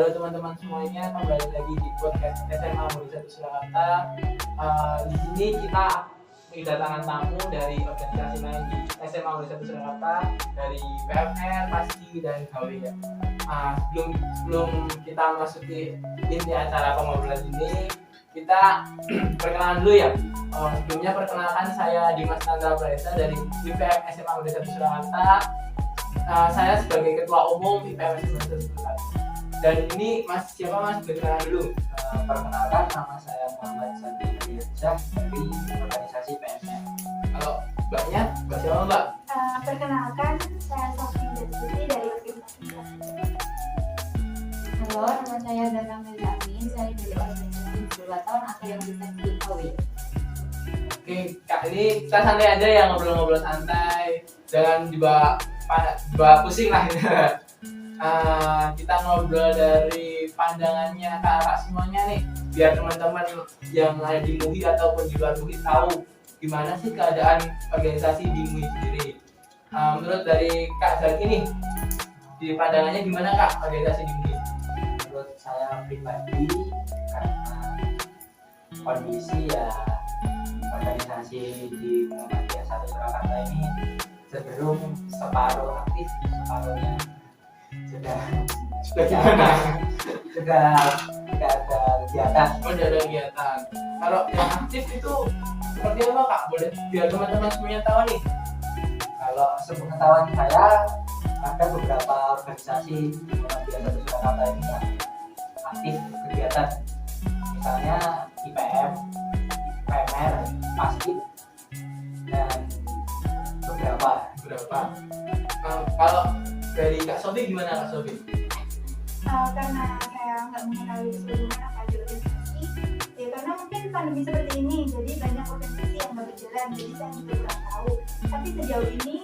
halo teman-teman semuanya, kembali lagi di podcast SMA Murid 1 Surakarta. Di sini kita kedatangan tamu dari organisasi lain di SMA Murid 1 Surakarta, dari PMR, PASKI, dan HW ya. Sebelum kita masuki inti acara pengobrolan ini, kita perkenalan dulu ya. Sebelumnya perkenalkan, saya Dimas Nandra Presa dari IPM SMA Murid 1 Surakarta. Saya sebagai ketua umum IPM SMA Murid 1 Surakarta. Dan ini Mas, siapa Mas? Perkenalan dulu. Perkenalkan, nama saya Muhammad Sandi Aliansyah dari organisasi PMR. Kalau Mbaknya, Mbak siapa Mbak? Perkenalkan, saya Sofi Desuti dari organisasi. Halo, nama saya Dana Meli Amin, saya dari organisasi 2 tahun atau yang bisa di KW. Oke, Kak, ini kita santai aja ya, ngobrol-ngobrol santai. Jangan dibawa pusing lah. Kita ngobrol dari pandangannya kakak semuanya nih, biar teman-teman yang ada di MUI ataupun di luar MUI tahu gimana sih keadaan organisasi di MUI sendiri. Menurut dari Kak Zaki nih, di pandangannya gimana Kak organisasi di MUI? Menurut saya pribadi, karena kondisi ya organisasi di Muhammadiyah 1 Surakarta ini cenderung separuh aktif, separuhnya sudah tidak ada kegiatan. Oh, tidak ada kegiatan. Kalau yang aktif itu seperti apa Kak? Boleh biar teman-teman semuanya tahu nih. Kalau sepengetahuan saya, ada beberapa organisasi di Muhammadiyah 1 Surakarta ini yang aktif kegiatan, misalnya IPM, PMR, PASKI, dan beberapa. Kalau dari Kak Sofi gimana Kak Sofi? Karena saya nggak mengetahui keseluruhan apa aja organisasi, ya karena mungkin pandemi seperti ini, jadi banyak organisasi yang nggak berjalan, jadi saya juga kurang tahu. Tapi sejauh ini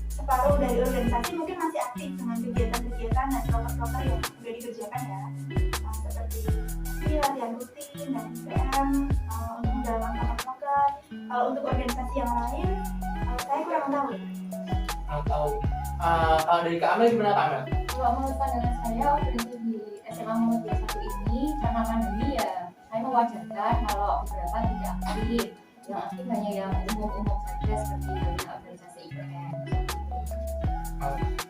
separuh dari organisasi mungkin masih aktif dengan kegiatan-kegiatan dan proker-proker yang sudah dikerjakan ya, seperti latihan rutin dan PM untuk menjalankan proker. Kalau untuk organisasi yang lain, saya kurang tahu. Kalau dari Kak Amel gimana Kak Amel? Kalau menurut pandangan saya, organisasi di SMA Muhammadiyah 1 ini karena pandemi ya, saya mewajarkan kalau beberapa tidak aktif. Yang aktif hanya yang umum-umum saja seperti organisasi IPM.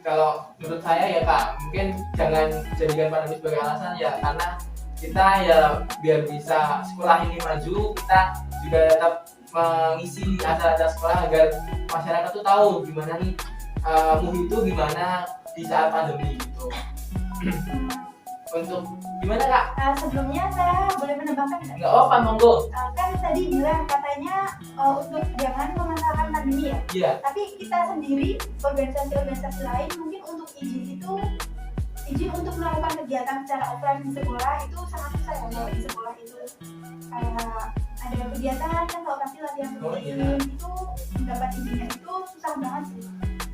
Kalau menurut saya ya Kak, mungkin jangan jadikan pandemi sebagai alasan ya, karena kita ya biar bisa sekolah ini maju, kita juga tetap mengisi acara-acara sekolah agar masyarakat tuh tahu gimana nih MUI itu gimana di saat pandemi gitu. Untuk gimana Kak? Sebelumnya saya boleh menambahkan nggak? Nggak apa, monggo. Kan tadi bilang katanya untuk jangan memasalahkan pandemi ya. Iya. Tapi kita sendiri, organisasi-organisasi lain mungkin untuk izin untuk melakukan kegiatan secara offline di sekolah itu sangat susah ya. Kalau di sekolah itu ada kegiatan kan, kalau pasti latihan rutin itu mendapat izinnya itu susah banget sih.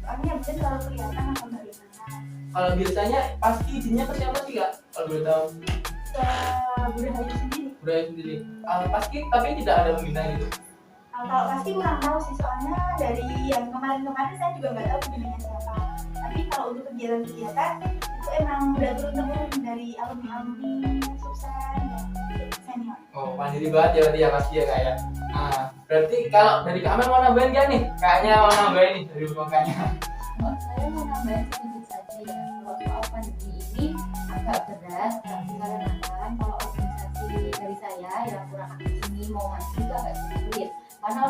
Soalnya mungkin selalu kelihatan atau bagaimana. Kalau biasanya pasti izinnya ke siapa sih Kak? Kalau boleh tahu? Ke budaya sendiri. Budaya sendiri. Pasti tapi tidak ada pembina gitu. Kalau pasti kurang tahu sih, soalnya dari yang kemarin-kemarin saya juga nggak tahu pembinanya siapa. Tapi kalau untuk kegiatan-kegiatan itu emang udah turun-temurun dari alumni subsan dan senior. Oh, mandiri banget ya berarti ya pasti ya Kak ya. Berarti kalau dari Kak Amel mau nambahin gak nih? Kayaknya mau nambahin nih dari pokoknya. Saya mau nambahin sedikit saja ya, kalau soal pandemi ini agak berat dikarenakan kalau organisasi dari saya yang kurang aktif ini mau maju itu agak sulit. Karena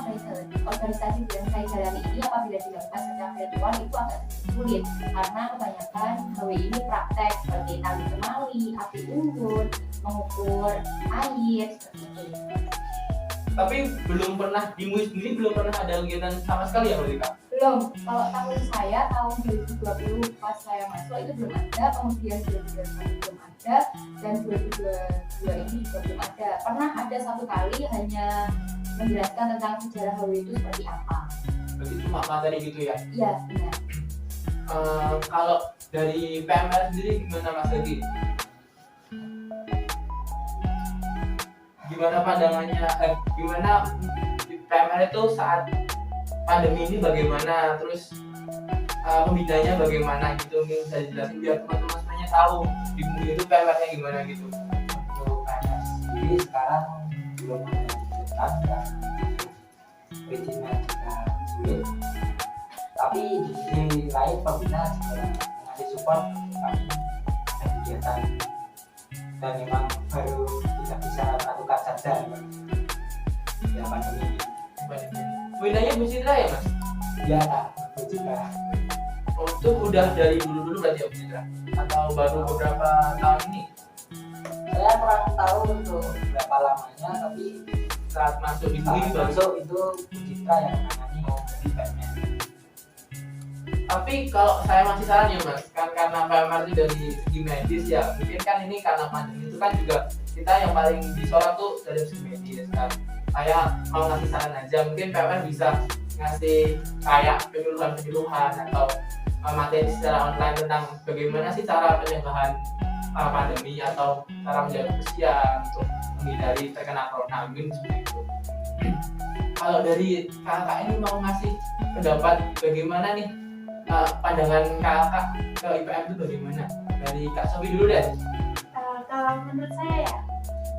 organisasi yang saya jalani ini apabila dilakukan secara virtual itu agak sulit karena kebanyakan HW ini praktek seperti tali temali, api unggun, mengukur air seperti itu. Tapi belum pernah di MUI sendiri belum pernah ada kegiatan sama sekali ya berarti Kak? Belum, kalau tahun saya tahun 2020 pas saya masuk itu belum ada, kemudian 2021 belum ada, dan 2022 ini juga belum ada. Pernah ada satu kali hanya menjelaskan tentang sejarah HW itu seperti apa. Berarti cuma materi gitu ya? Iya, benar. Kalau dari PMR sendiri gimana Mas Zaki? Gimana pandangannya? Gimana PMR itu saat pandemi ini bagaimana? Terus pembinanya bagaimana gitu? Mungkin bisa dijelasin biar teman-teman semuanya pengen tahu di Mui itu PMR-nya gimana gitu. Untuk PNS sendiri sekarang belum ada kegiatan dan perizinan juga sulit. Tapi di sisi lain pembina juga mengasih support kami ada kegiatan dan memang baru tidak bisa melakukan saja ya pandemi ini. Winanya Bu Citra ya Mas? Ya Kak, itu juga Oh, itu udah dari dulu berarti ya Bu Citra? Atau baru beberapa tahun ini? saya kurang tahu untuk berapa lamanya, tapi Saat masuk di Mui saat baru. masuk itu Bu Citra yang menangani di PNS. Tapi kalau saya masih saran ya Mas, kan karena PMR itu dari segi medis ya, mungkin kan ini karena pandemi itu kan juga kita yang paling disorot tuh dari segi medis kan. Saya mau ngasih saran aja, mungkin PMR bisa ngasih kayak penyuluhan atau materi secara online tentang bagaimana sih cara pencegahan pandemi atau cara menjaga kebersihan untuk menghindari terkena corona, mungkin seperti itu. Kalau dari kakak ini mau ngasih pendapat bagaimana nih pandangan kakak ke IPM itu bagaimana? Dari Kak Sofi dulu deh. Kalau menurut saya ya,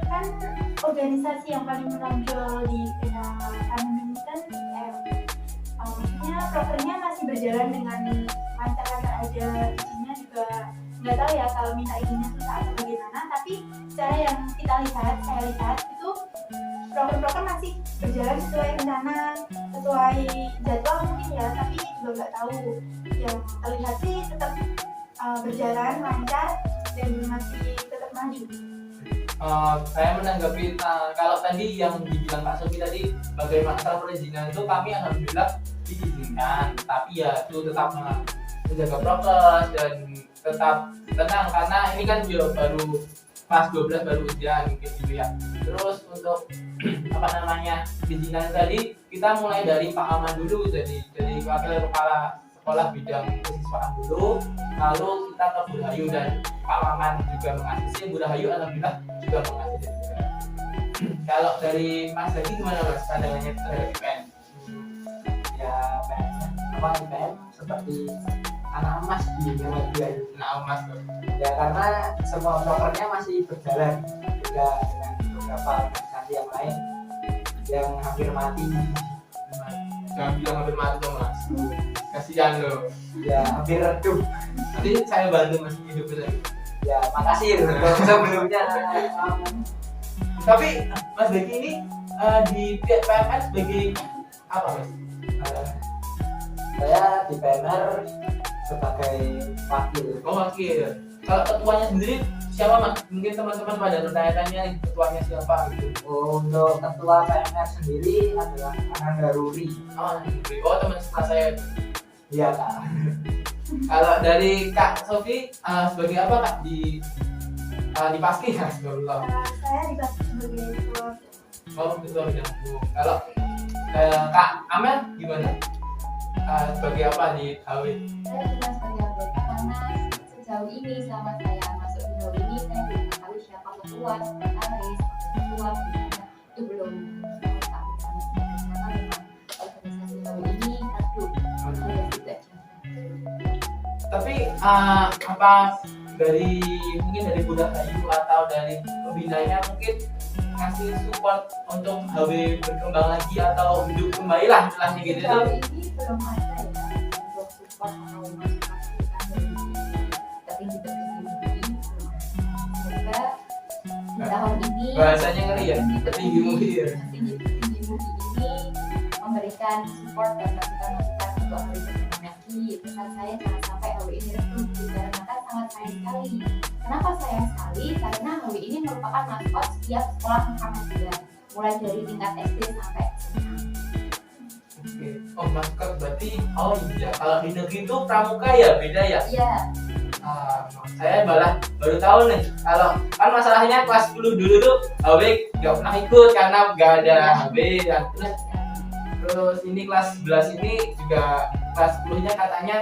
kan organisasi yang paling menonjol di era pandemi ini kan IPM. Maksudnya prokernya masih berjalan dengan lancar, ada izinnya juga nggak tahu ya kalau minta izinnya susah atau bagaimana, tapi secara yang saya lihat itu proker masih berjalan sesuai rencana, sesuai jadwal mungkin ya, tapi juga nggak tahu. Yang terlihat sih tetap berjalan lancar dan masih tetap maju. Saya menanggapi kalau tadi yang dibilang Kak Sofi tadi bagaimana masalah perizinan itu, kami alhamdulillah diizinkan, tapi ya itu tetap menjaga prokes dan tetap tenang karena ini kan juga baru pas 12 baru ujian mungkin gitu ya. Terus untuk perizinan tadi kita mulai dari Pak Aman dulu, jadi wakil kepala sekolah bidang kesiswaan dulu, lalu kita ke Bu Rahayu dan Pak Maman juga mengasisi, Bu Rahayu alhamdulillah juga mengasisi juga. Kalau dari Mas Zaki gimana Mas pandangannya terhadap IPM? Ya IPM seperti anak emas di Muhammadiyah. Nah Mas tuh. Ya karena semua prokernya masih berjalan juga dengan beberapa organisasi yang lain yang hampir mati. Jangan bilang hampir mati dong Mas, kasihan loh. Ya hampir redup. Nanti saya bantu Mas hidup lagi. Ya makasih untuk sebelumnya. Tapi Mas Zaki ini di PMR sebagai apa Mas? Saya di PNR sebagai wakil. Oh wakil. Kalau ketuanya sendiri siapa Mas? Mungkin teman-teman pada bertanya-tanya nih ketuanya siapa gitu. Untuk ketua PNR sendiri adalah Ananda Ruri. Oh teman sekelas saya. Iya Kak. Kalau dari Kak Sofi sebagai apa Kak di Paski ya sebelum? Saya dibantu sebagai ketua. Oh ketua bidang hukum. Kalau Kak Amel gimana? Sebagai apa di HW? Saya cuma sebagai anggota karena sejauh ini selama saya masuk di HW ini saya belum tahu siapa ketua, sekretaris, ketua, itu belum tahu karena memang organisasi HW ini redup, saya tidak Tapi apa dari mungkin dari Bu Rahayu atau dari pembinanya mungkin ngasih support untuk HW berkembang lagi atau hidup kembali lah istilahnya gitu tuh. sejauh ini belum ada ya untuk support atau masukan dari petinggi-petinggi ini belum ada. Semoga di tahun ini Bahasanya ngeri ya, petinggi MUI ya. petinggi MUI ini memberikan support dan masukan-masukan untuk HW berkembang lagi. Pesan saya jangan sampai HW ini redup dikarenakan sangat sayang sekali. Kenapa sayang sekali? Karena HW ini merupakan maskot setiap sekolah Muhammadiyah, mulai dari tingkat SD sampai SMA. Oke. Oh maskot berarti iya kalau di negeri itu pramuka ya beda ya. Iya, Saya baru tahu nih kalau kan masalahnya kelas 10 dulu tuh HW nggak pernah ikut karena nggak ada HW dan terus ini kelas 11 ini juga kelas 10 nya katanya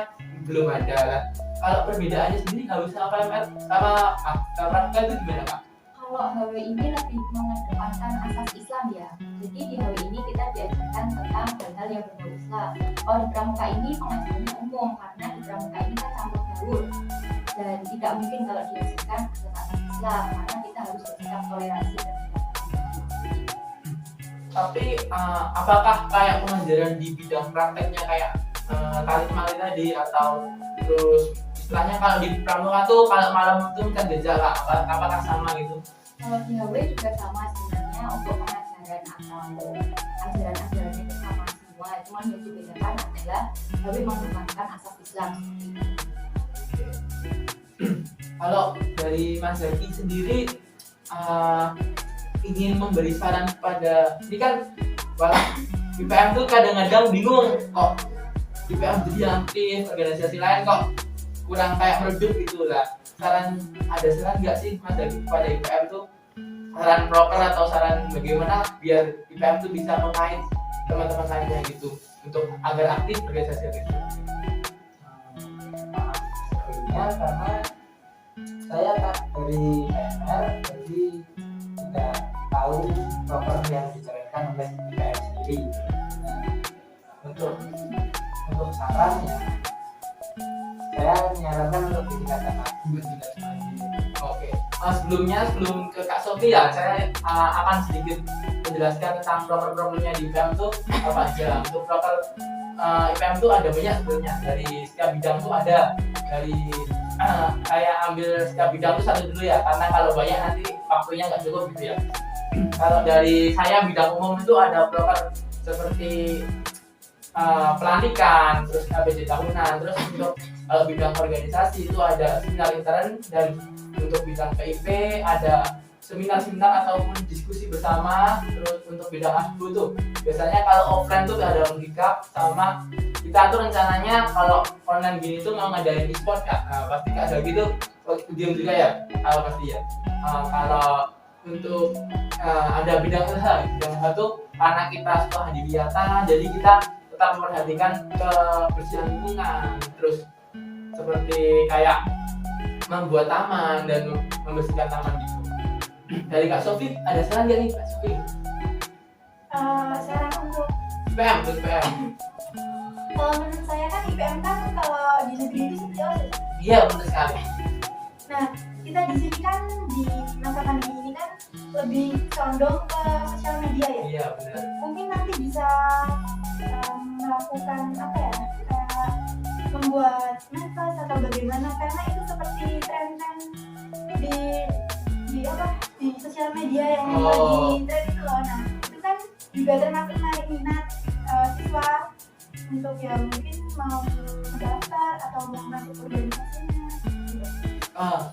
belum ada. Kalau perbedaannya sendiri HW sama PMR sama pramuka itu gimana Kak? Kalau HW ini lebih mengedepankan asas Islam ya. Jadi di HW ini kita diajarkan tentang hal-hal yang berbau Islam. Kalau di pramuka ini pengajarannya umum karena di pramuka ini kan campur baur dan tidak mungkin kalau diajarkan asas Islam karena kita harus bersikap toleransi dan Tapi apakah kayak pengajaran di bidang prakteknya kayak tarik mali tadi atau terus istilahnya kalau di pramuka tuh kalau malam itu kan jejak apakah sama gitu? kalau di HW juga sama sebenarnya untuk pengajaran atau ajaran-ajarannya itu sama semua. Cuma yang dibedakan adalah HW mengembangkan asas Islam. Kalau dari Mas Zaki sendiri ingin memberi saran kepada ini kan IPM tuh kadang-kadang bingung kok IPM jadi aktif organisasi lain kok kurang kayak meredup gitu lah. Ada saran nggak sih Mas Zaki kepada IPM tuh saran proker atau saran bagaimana biar IPM tuh bisa mengait teman-teman lainnya gitu untuk agar aktif organisasi itu? Sebelumnya karena saya kan dari PNR jadi tidak tahu proper yang dijalankan oleh IPM sendiri. Untuk saran ya saya menyarankan untuk ditingkatkan lagi. Oke. Sebelum ke Kak Sofi ya, saya akan sedikit menjelaskan tentang proker-prokernya di IPM itu apa aja. Untuk proker IPM itu ada banyak sebenarnya, dari setiap bidang tuh ada. Dari saya ambil setiap bidang itu satu dulu ya, karena kalau banyak nanti waktunya nggak cukup gitu ya. Kalau dari saya bidang umum itu ada proker seperti pelantikan, terus KBJ tahunan, terus untuk bidang organisasi itu ada seminar intern, dan untuk bidang PIP ada seminar-seminar ataupun diskusi bersama. Terus untuk bidang ASBU tuh biasanya kalau offline tuh ada Undikap, sama kita tuh rencananya kalau online gini tuh mau ngadain e-sport Kak. Pasti Kak ada gitu diam juga ya pasti ya. Kalau untuk ada bidang usaha tuh karena kita sekolah di Wiyata, jadi kita tetap memperhatikan kebersihan lingkungan, terus seperti kayak membuat taman dan membersihkan taman gitu. Dari Kak Sofi ada saran nggak nih Kak Sofi? Saran untuk IPM, terus IPM. kalau menurut saya kan IPM kan kalau di negeri itu seperti OSIS. Iya benar sekali. Nah, kita di sini kan di masa pandemi ini kan lebih condong ke sosial media ya. Iya benar. Mungkin nanti bisa melakukan apa ya, kayak membuat manifest atau bagaimana, karena itu seperti tren-tren di sosial media yang lagi tren itu loh. Nah, itu kan juga termasuk narik minat siswa untuk yang mungkin mau mendaftar atau mau masuk organisasinya.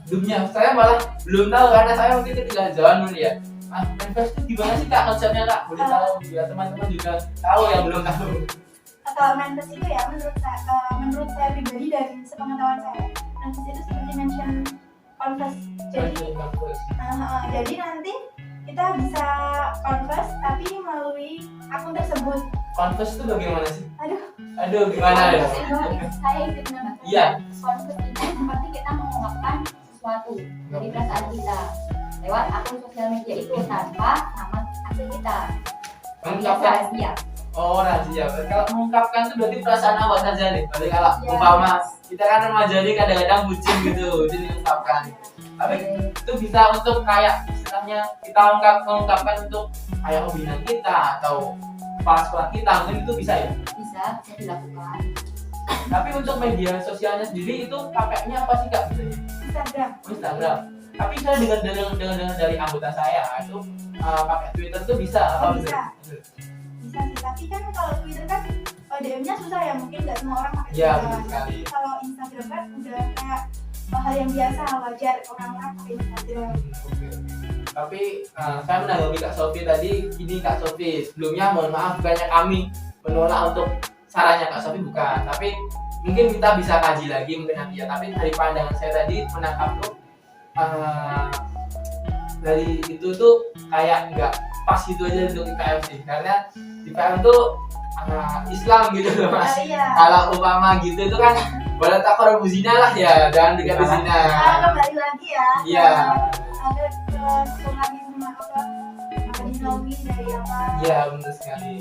Dunia saya malah belum tahu karena saya waktu itu tinggal di Jawa dulu ya. Manifest itu gimana sih Kak konsepnya Kak? Boleh tahu biar teman-teman juga tahu yang belum tahu. Kalau manifest itu ya menurut saya pribadi dan sepengetahuan saya, manifest itu seperti mention confess. Jadi nanti kita bisa confess tapi melalui akun tersebut. Confess itu bagaimana sih? Aduh, Gimana ya? Saya ikut menambahkan. Iya. Confess itu seperti kita mengungkapkan sesuatu dari perasaan kita lewat akun sosial media itu tanpa nama akun kita. Mengungkapkan. Rahasia. Oh rahasia. Kalau mengungkapkan itu berarti perasaan awal saja nih. Berarti kalau Ya. umpama kita kan remaja ini kadang-kadang bucin gitu, bucin diungkapkan. Tapi itu bisa untuk kayak istilahnya kita mengungkapkan untuk kayak hubungan kita atau kepala kita, mungkin itu bisa ya. Bisa dilakukan. Tapi untuk media sosialnya sendiri itu pakainya apa sih Kak biasanya? Instagram. Tapi saya dengar dari anggota saya itu pakai Twitter tuh bisa. Oh, bisa. Bisa sih, tapi kan kalau Twitter kan DM-nya susah ya, mungkin nggak semua orang pakai Iya, Twitter. betul sekali. Tapi kalau Instagram kan udah kayak hal yang biasa, wajar orang-orang pakai Instagram. Oke. Tapi saya menanggapi Kak Sofi tadi, gini Kak Sofi, sebelumnya mohon maaf bukannya kami menolak untuk sarannya Kak Sofi, bukan. Tapi mungkin kita bisa kaji lagi mungkin nanti ya. Tapi dari pandangan saya tadi menangkap tuh dari itu tuh kayak nggak pas gitu aja untuk IPM sih, karena IPM tuh Islam gitu loh Mas. Iya. Kalau umpama gitu itu kan Wala taqrabu zina lah ya, jangan dekati zina. Kembali lagi ya. Iya. Ada ke Sulami sama apa Naomi dari apa? Iya, benar sekali.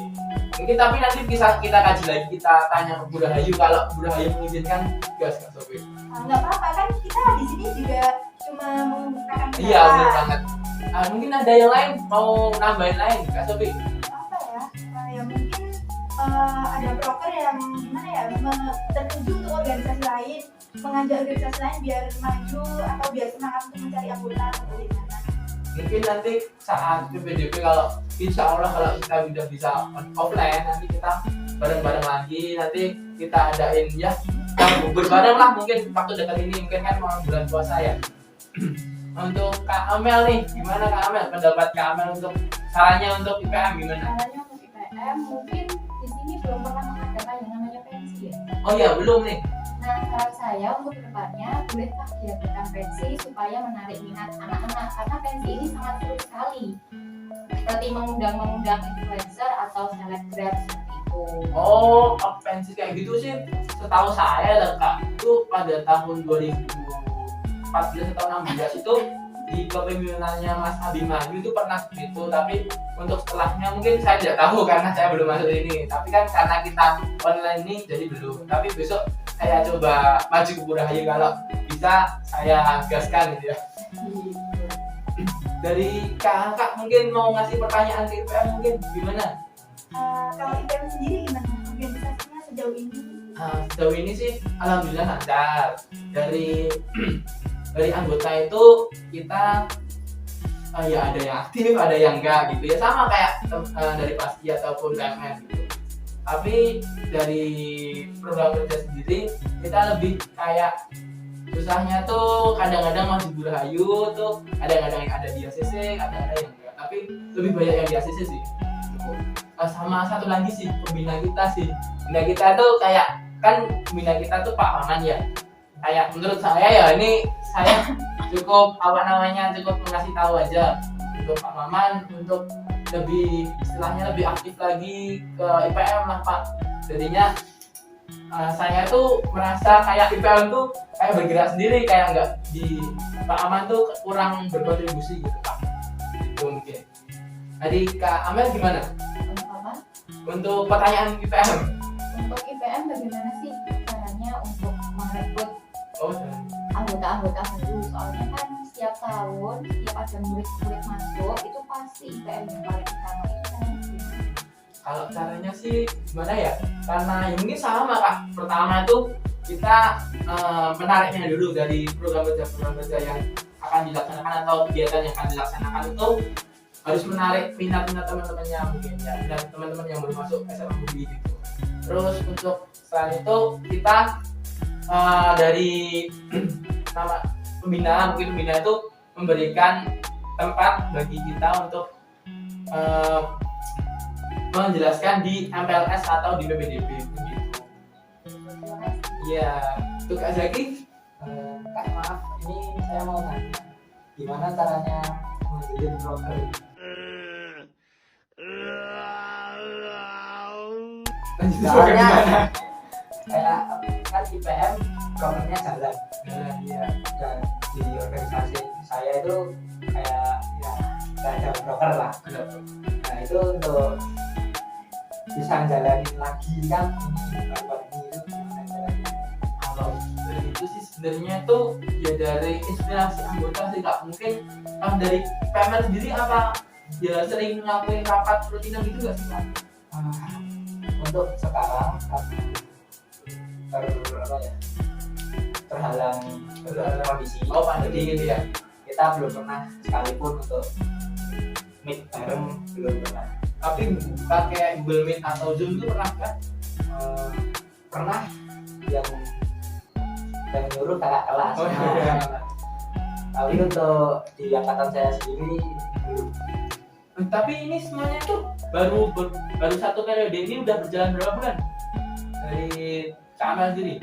Mungkin tapi nanti bisa kita kaji lagi, kita tanya ke Bu Rahayu, kalau Bu Rahayu mengizinkan, gas Kak Sofi. Nggak apa-apa kan kita di sini juga cuma mengungkapkan Iya, benar banget. Mungkin ada yang lain mau nambahin lain, Kak Sofi? apa ya? Ya mungkin ada broker yang gimana ya tertuju untuk organisasi lain, mengajak organisasi lain biar maju atau biar semangat untuk mencari anggota atau bagaimana? Mungkin nanti saat PPDB kalau insya Allah kalau kita udah bisa offline, nanti kita bareng-bareng lagi, nanti kita adain ya bubur bareng lah mungkin waktu dekat ini, mungkin kan mau bulan puasa ya. Untuk Kak Amel nih, gimana Kak Amel, pendapat Kak Amel untuk sarannya untuk IPM gimana? Caranya untuk IPM mungkin di sini belum pernah mengadakan yang namanya pensi ya. Oh iya, belum nih. Nah, saran saya untuk kedepannya bolehkah diadakan pensi supaya menarik minat anak-anak, karena pensi ini sangat seru sekali. Seperti mengundang influencer atau selebgram seperti itu. Oh, pensi kayak gitu sih setahu saya lah Kak, itu pada tahun 2014 atau 16 itu di kepemimpinannya Mas Abimanyu itu pernah gitu, tapi untuk setelahnya mungkin saya tidak tahu karena saya belum masuk ini. Tapi kan karena kita online ini jadi belum. Tapi besok saya coba maju ke Bu Rahayu, kalau bisa saya gaskan gitu ya. Dari kakak mungkin mau ngasih pertanyaan ke IPM mungkin gimana? Kalau IPM sendiri gimana organisasinya sejauh ini? Sejauh ini sih alhamdulillah lancar. Dari anggota itu kita ya ada yang aktif, ada yang enggak gitu ya, sama kayak dari Pasti ataupun KMN gitu. Tapi dari program kerja sendiri kita lebih kayak susahnya tuh kadang-kadang masih Bu Rahayu tuh, kadang-kadang yang ada di ACC, kadang-kadang yang enggak, tapi lebih banyak yang di ACC sih. Sama satu lagi sih pembina kita sih, pembina kita tuh kayak kan pembina kita tuh Pak Maman ya, kayak menurut saya ya ini saya cukup cukup mengasih tahu aja untuk Pak Maman untuk lebih istilahnya lebih aktif lagi ke IPM lah Pak. Jadinya saya tuh merasa kayak IPM tuh kayak bergerak sendiri, kayak nggak di Pak Aman tuh kurang berkontribusi gitu Pak. Itu mungkin. Jadi Kak Amel gimana? Untuk apa? Untuk pertanyaan IPM. Untuk IPM bagaimana sih caranya untuk merekrut Oh, anggota-anggota baru? Soalnya kan setiap tahun setiap ada murid-murid masuk itu pasti IPM yang paling utama. Itu caranya gimana? kalau caranya sih gimana ya? Karena ini sama Kak. Pertama itu kita menariknya dulu dari program kerja yang akan dilaksanakan atau kegiatan yang akan dilaksanakan itu harus menarik minat teman-temannya mungkin ya, dan teman-teman yang baru masuk SMA Budi gitu. Terus untuk selain itu kita dari nama pembina, mungkin pembina itu memberikan tempat bagi kita untuk menjelaskan di MPLS atau di PPDB gitu. Iya, untuk Kak Zaki. Kak maaf, ini saya mau tanya, gimana caranya menjadi broker? Soalnya kayak kan IPM brokernya jalan. Iya. Dan di organisasi saya itu kayak ya nggak ada broker lah. Nah itu untuk bisa jalanin lagi kan ini itu gimana caranya? Kalau dari itu sih sebenarnya tuh ya dari inspirasi anggota sih Kak. Mungkin dari PMR sendiri apa ya sering ngelakuin rapat rutinan gitu nggak sih Kak? Untuk sekarang terhalang kondisi Pandemi gitu ya. kita belum pernah sekalipun untuk meet bareng, belum pernah. Tapi pakai Google Meet atau Zoom itu pernah kan? Pernah yang nyuruh kakak kelas. Oh iya. Tapi untuk di angkatan saya sendiri belum. Tapi ini semuanya tuh baru satu periode ini udah berjalan berapa bulan? Dari Kamel sendiri.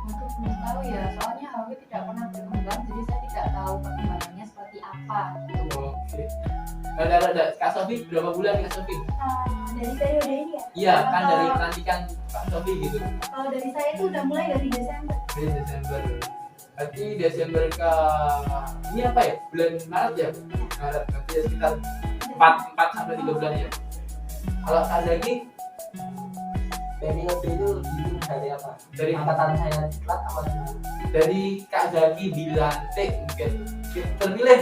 Untuk belum tahu ya, soalnya HW tidak pernah berkembang, jadi saya tidak tahu perkembangannya seperti apa. Oke. Ada Kak Sofi berapa bulan Kak Sofi? Dari periode ini ya. Iya kan dari pelantikan Kak Sofi gitu. Kalau dari saya itu udah mulai dari Desember. Dari Desember. Berarti Desember ke ini apa ya? Bulan Maret ya? Maret. Berarti ya sekitar 4 sampai 3 bulan ya. Kalau Kak Zaki periode itu dihitung dari apa? dari Angkatan saya diklat apa gimana? dari Kak Zaki dilantik mungkin terpilih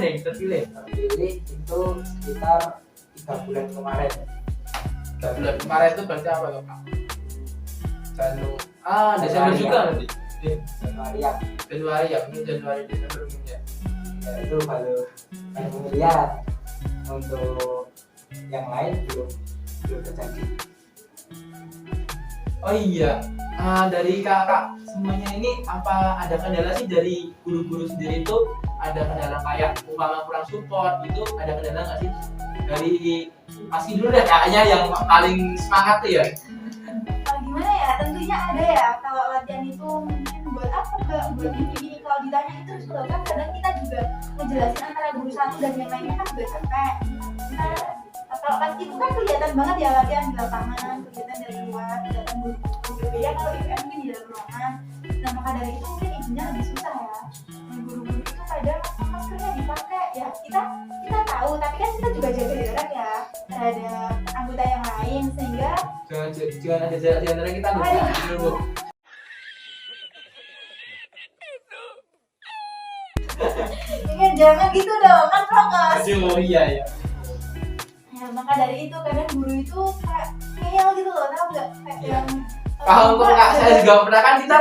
Terpilih itu sekitar 3 bulan kemarin. 3 bulan kemarin itu berarti apa tuh Kak? Desember juga berarti. Januari Januari ya, mungkin Januari Desember mungkin ya. ya itu baru pemilihan. Untuk yang lain belum terjadi. Oh iya, dari kakak semuanya ini apa ada kendala sih dari guru-guru sendiri itu? Ada kendala kayak umpama kurang support itu, ada kendala nggak sih? Dari Aski dulu deh kayaknya yang paling semangat tuh ya. Gimana ya? Tentunya ada ya. Kalau latihan itu mungkin buat apa? Buat ini. Kalau ditanya itu sudah kan kadang kita juga ngejelasin antara guru satu dan yang lainnya kan juga capek. Kalau pas itu kan kelihatan banget ya latihan di lapangan, kelihatan dari luar, kelihatan guru berbeda. Kalau IPM mungkin di dalam ruangan. Nah maka dari itu mungkin izinnya lebih susah ya. Guru-guru itu kadang maskernya dipakai ya kita tahu, tapi kan kita juga jaga jarak ya terhadap anggota yang lain sehingga Jangan ada jarak di antara kita dulu. jangan gitu dong, kan prokes. Oh iya ya. Ya maka dari itu kadang guru itu kayak ngeyel gitu loh, tau nggak? Kayak yang Kalau untuk Kak saya juga pernah kan kita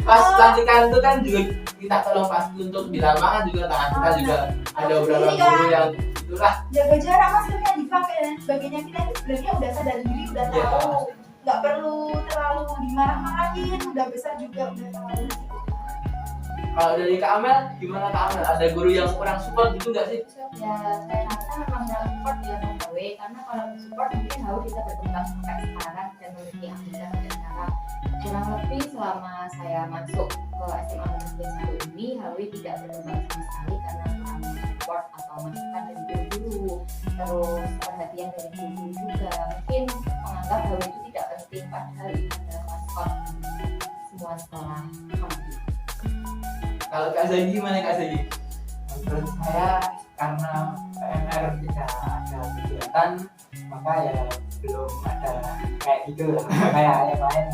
pas pelantikan itu kan juga kita tolong pasti untuk di lapangan juga tangan kita juga ada beberapa guru yang itulah jaga jarak, maskernya dipakai dan sebagainya. Kita itu sebenarnya udah sadar diri, udah tahu, nggak perlu terlalu dimarah-marahin, udah besar juga udah tahu. Kalau dari Kak Amel gimana Kak Amel? Ada guru yang kurang support gitu nggak sih? Ya saya rasa memang dalam support ya Bang Boy, karena kalau support mungkin Hawi bisa berkembang sampai sekarang dan memiliki anggota sampai sekarang. Kurang lebih selama saya masuk ke SMA Negeri 1 ini, Hawi tidak berkembang sama sekali karena kurang support atau masukan dari guru-guru, terus perhatian dari guru juga. Mungkin menganggap Hawi itu tidak penting, padahal itu adalah maskot semua sekolah Hawi. Kalau Kak Zagi gimana Kak Zagi? Menurut saya karena PMR tidak ada kegiatan, maka ya belum ada kayak gitu lah, kayak yang lain.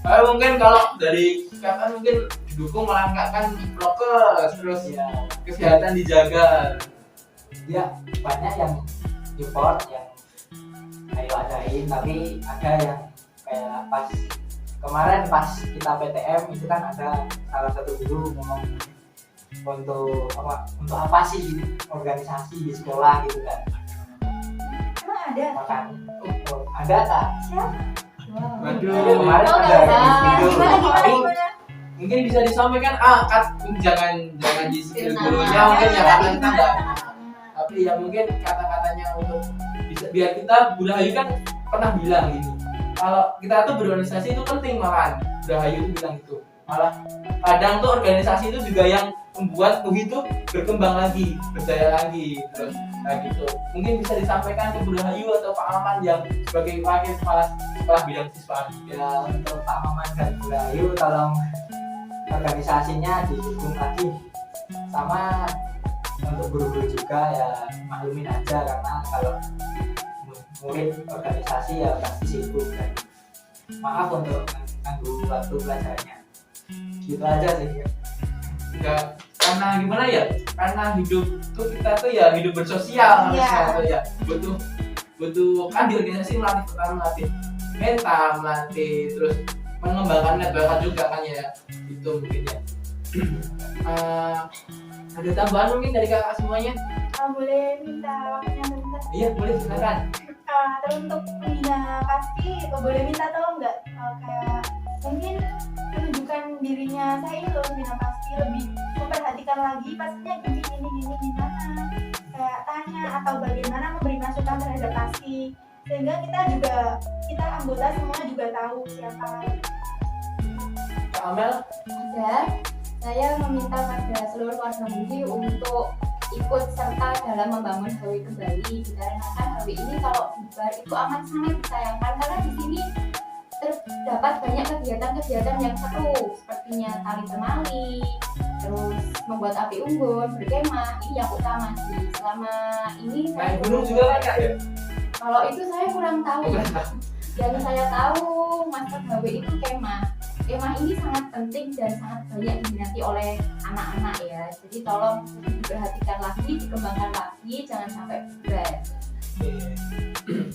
Mungkin kalau dari kakak mungkin didukung melangkahkan prokes terus Ya, kesehatan dijaga. ya banyak yang support, yang ayo adain, tapi ada yang kayak pas kemarin pas kita PTM itu kan ada salah satu guru ngomong untuk apa sih organisasi di sekolah gitu kan. Emang ada? Makan ada tak? Siapa? Waduh, Kemarin Oh, ada nggak di video. Gimana? mungkin bisa disampaikan jangan di skill gurunya mungkin ya kata kita enggak. Tapi ya mungkin kata-katanya untuk bisa biar kita Budahayu kan pernah bilang gitu. Kalau kita tuh berorganisasi itu penting malahan. Budahayu itu bilang gitu. Malah kadang tuh organisasi itu juga yang membuat UI itu berkembang lagi, berjaya lagi terus kayak gitu. Mungkin bisa disampaikan ke Budahayu atau Pak Aman yang sebagai wakil kepala sekolah bidang siswa. Ya untuk Pak Maman dan Budahayu tolong organisasinya didukung lagi, sama untuk guru-guru juga ya maklumin aja karena kalau murid organisasi ya pasti sibuk kan. Maaf untuk mengganggu waktu pelajarannya. Gitu aja sih. Enggak, karena gimana ya? Karena hidup tuh kita tuh ya hidup bersosial harusnya tuh ya. Butuh kan di organisasi melatih mental, melatih terus mengembangkan network juga kan ya. Itu mungkin ya. Ada tambahan mungkin dari kakak semuanya? Boleh minta waktunya bentar? Iya boleh silakan. Terus untuk pembina pasti boleh minta tolong nggak kayak mungkin menunjukkan dirinya saya ini loh pembina pasti lebih memperhatikan lagi pastinya gini gimana kayak tanya atau bagaimana memberi masukan terhadap pasti sehingga kita anggota semua juga tahu siapa. Kak Amel? Ada, saya meminta pada seluruh warga Budi untuk ikut serta dalam membangun HW kembali, dikarenakan HW ini kalau bubar itu amat sangat disayangkan karena di sini terdapat banyak kegiatan-kegiatan yang seru sepertinya tali temali, terus membuat api unggun, berkemah. Ini yang utama sih. Selama ini Naik gunung juga kan Kak ya? kalau itu saya kurang tahu. Yang saya tahu master HW itu kemah. Kemah ini sangat penting dan sangat banyak diminati oleh anak-anak ya. Jadi tolong diperhatikan lagi, dikembangkan lagi, jangan sampai bubar.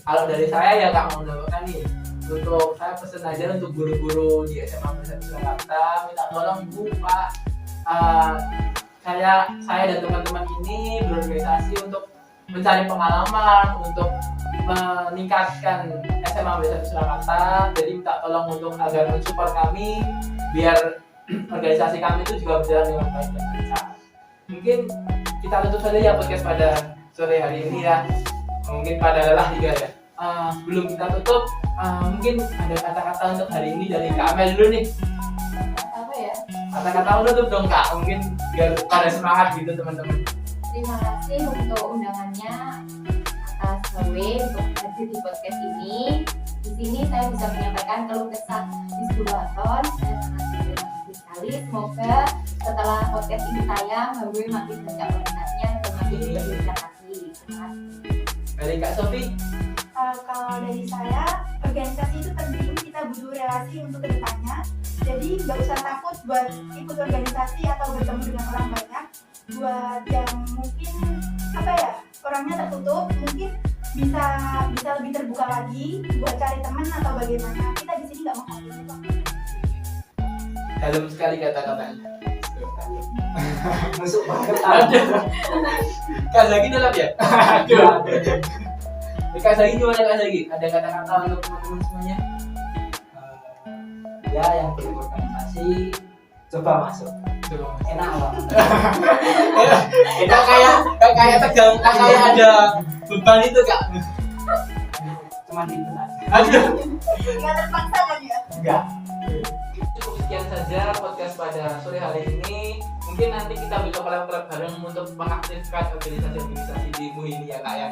Kalau dari saya ya Kak mau menambahkan nih, untuk saya pesen aja untuk guru-guru di SMA Negeri 1 Surakarta, minta tolong Ibu Pak, saya dan teman-teman ini berorganisasi untuk mencari pengalaman, untuk meningkatkan SMA Negeri 1 Surakarta. Jadi minta tolong untuk agar mensupport kami biar organisasi kami itu juga berjalan dengan baik dan lancar. Mungkin kita tutup saja ya podcast pada sore hari ini ya. Mungkin pada lelah juga ya. Sebelum kita tutup, mungkin ada kata-kata untuk hari ini dari Kak Amel dulu nih. Apa ya? Kata-kata menutup dong Kak, mungkin biar pada semangat gitu teman-teman. Terima kasih untuk undangannya atas HW untuk hadir di podcast ini. Di sini saya bisa menyampaikan keluh kesah di Suraton. Saya sangat berterima kasih sekali. Semoga setelah podcast ini tayang, HW makin banyak peminatnya dan makin diapresiasi. Terima kasih. Dari Kak Sofi, Kalau dari saya, organisasi itu penting, kita butuh relasi untuk kedepannya. Jadi nggak usah takut buat ikut organisasi atau bertemu dengan orang banyak. Buat yang mungkin orangnya tertutup, mungkin bisa lebih terbuka lagi buat cari teman atau bagaimana. Kita di sini nggak menghakimi kok. dalam sekali kata-katanya. Masuk banget. Kak Zaki dalam ya? Aduh. Kak Zaki gimana Kak Zaki? Ada kata-kata untuk teman-teman semuanya? Ya yang berorganisasi coba masuk. Enak banget. Kayak tegang, kayak ada beban itu Kak. Cuman itu aja. Aduh. Nggak terpaksa kan ya? Enggak. Cukup sekian saja podcast pada sore hari ini. Mungkin nanti kita bisa collab bareng untuk mengaktifkan organisasi-organisasi di MUI ini ya Kak ya.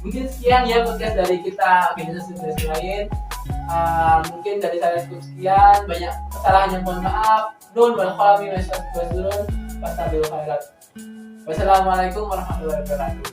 Mungkin sekian ya podcast dari kita organisasi lain. Mungkin dari saya cukup sekian. Banyak kesalahan yang mohon maaf. Nun wal khalami wasdurun wastabil khairat. Wassalamualaikum warahmatullahi wabarakatuh.